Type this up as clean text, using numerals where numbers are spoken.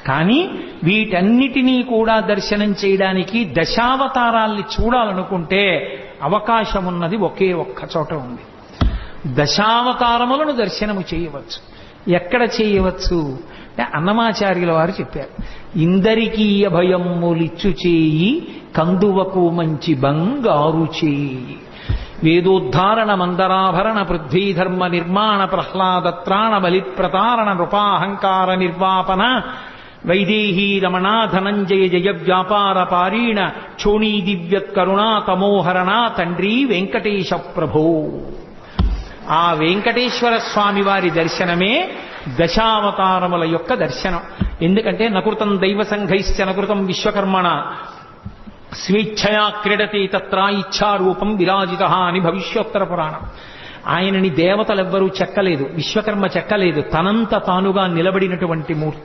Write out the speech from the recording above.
కానీ వీటన్నిటినీ కూడా దర్శనం చేయడానికి దశావతారాల్ని చూడాలనుకుంటే అవకాశం ఉన్నది ఒకే ఒక్క చోట ఉంది. దశావతారములను దర్శనము చేయవచ్చు. ఎక్కడ చేయవచ్చు అంటే అన్నమాచార్యుల వారు చెప్పారు, ఇందరికీ అభయమ్ములిచ్చు చేయి కందువకు మంచి బంగారు చేయి. వేదోద్ధారణ మందరాభరణ పృథ్వీధర్మ నిర్మాణ ప్రహ్లాదత్రాణ బలిప్రతారణ నృపాహంకార నిర్వాపన వైదేహీ రమణా ధనంజయ జయ వ్యాపార పారీణ క్షోణీ దివ్యత్కరుణా తమోహరణ తండ్రి వెంకటేశ ప్రభో. ఆ వెంకటేశ్వర స్వామి వారి దర్శనమే దశావతారముల యొక్క దర్శనం. ఎందుకంటే నకృతం దైవ సంఘైశ్చ నకృతం విశ్వకర్మణ స్వేచ్ఛయా క్రీడతి తత్ర ఇచ్ఛారూపం విరాజిత అని భవిష్యోత్తర పురాణం. ఆయనని దేవతలెవ్వరూ చెక్కలేదు, విశ్వకర్మ చెక్కలేదు, తనంత తానుగా నిలబడినటువంటి మూర్తి.